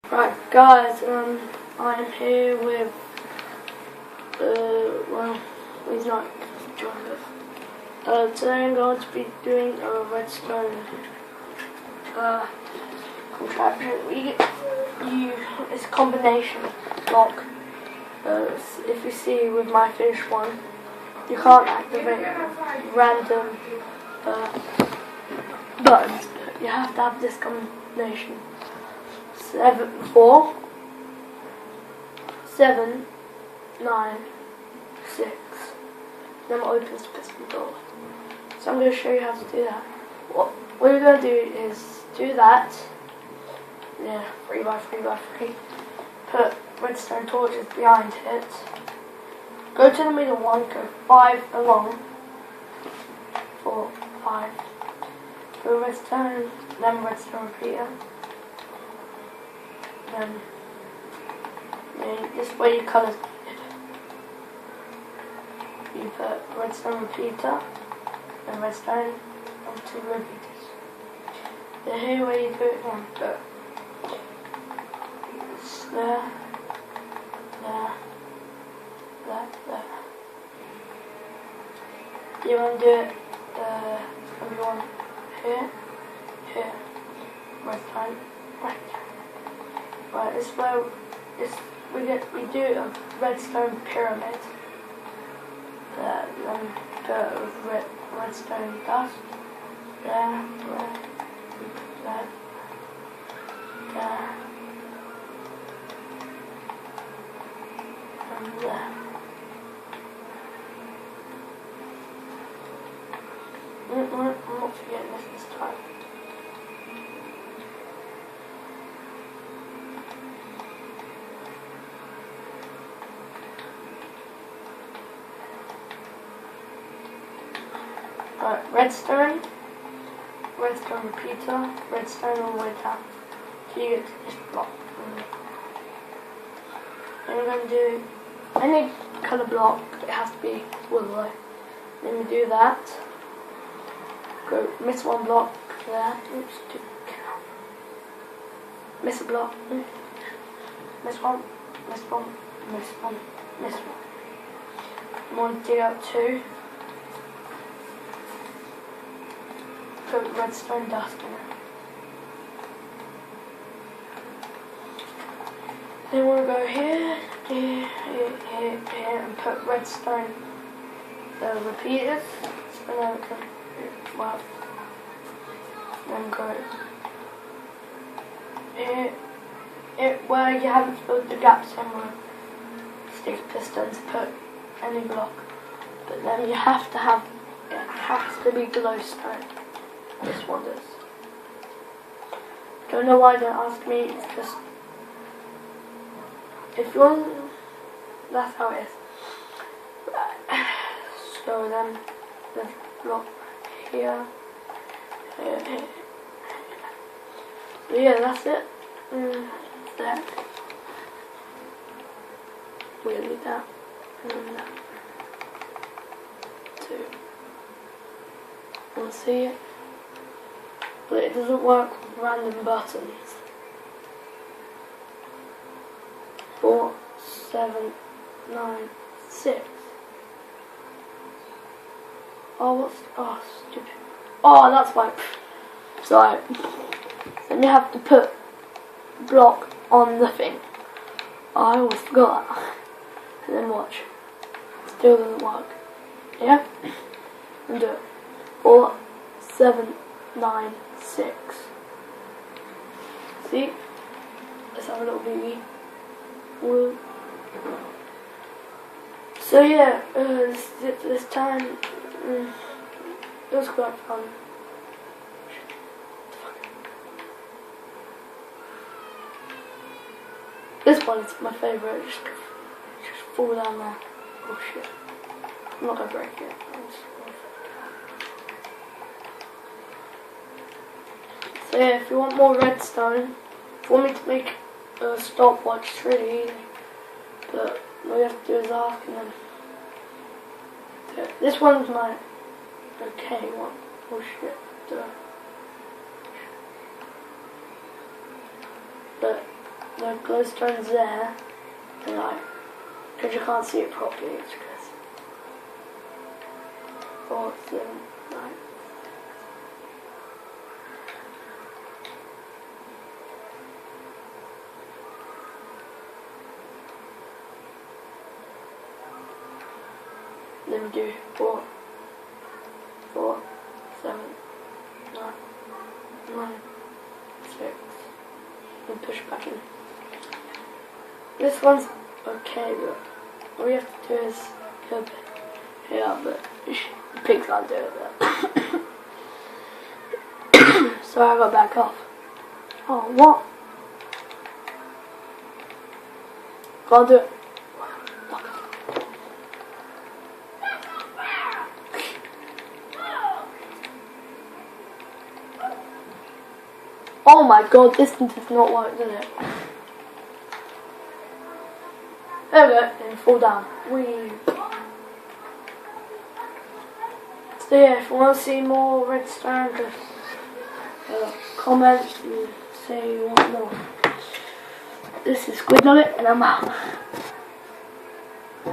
Right, guys, I'm here with, well, he's not joined us. Today I'm going to be doing a redstone, contraption. It's a combination block. If you see with my finished one, you can't activate random, buttons. You have to have this combination. 4, 7, 9, 6. Then it opens the piston door. So I'm going to show you how to do that. What we're going to do is do that. Yeah, 3 by 3 by 3. Put redstone torches behind it. Go to the middle one. Go 5 along. 4, 5. Go redstone. Then redstone repeater. Then this way your colours you put redstone repeater and redstone and 2 repeaters. Then here where you do it again, but it's there, you want to do it everyone here, redstone, right. Right, this is where we do a redstone pyramid. Then put redstone dust. There, and there. I'm not forgetting this time. Right, redstone repeater, redstone all the way down. So you get to this block. And we're going to do any colour block, it has to be willow. Then we do that. Go miss one block there. Oops, miss a block. Miss one, miss one, miss one, miss one. I'm going to dig out 2. Put redstone dust in it. Then we'll go here, and put redstone repeaters. Spin over, well, then go here, where you haven't filled the gaps somewhere. Stick pistons, put any block, but then you have to have, it has to be glowstone. This one does. Don't know why, don't ask me, it's just, if you want, that's how it is. So then, there's block here, here. So yeah, that's it. There. We'll leave that. And then that. 2. We'll see it. But it doesn't work with random buttons. 4, 7, 9, 6. Oh, stupid. Oh, that's why. So, then you have to put block on the thing. I always forgot that. And then watch. Still doesn't work. Yeah? And do it. 4, 7, 9, 6. See? Let's have a little baby. Woo. So yeah, this time it was quite fun. This one is my favourite. Just fall down there. Oh shit! I'm not gonna break it. So yeah, if you want more redstone, if you want me to make a stopwatch, it's really easy. But all you have to do is ask and then do it. This one's my okay one. Oh shit. But the glowstone's there, and like, because you can't see it properly, it's because 4, 7, 9. Then we do 4, 4, 7, 9, 9, 6, and push back in. This one's okay, but all you have to do is go a bit here, but the pig can't do it. But so I got back off. Oh, what? Can't do it. Oh my god, this does not work, does it? There we go, and fall down. Whee. So yeah, if you want to see more redstone, just comment and say you want more. This is Squid Nugget, and I'm out.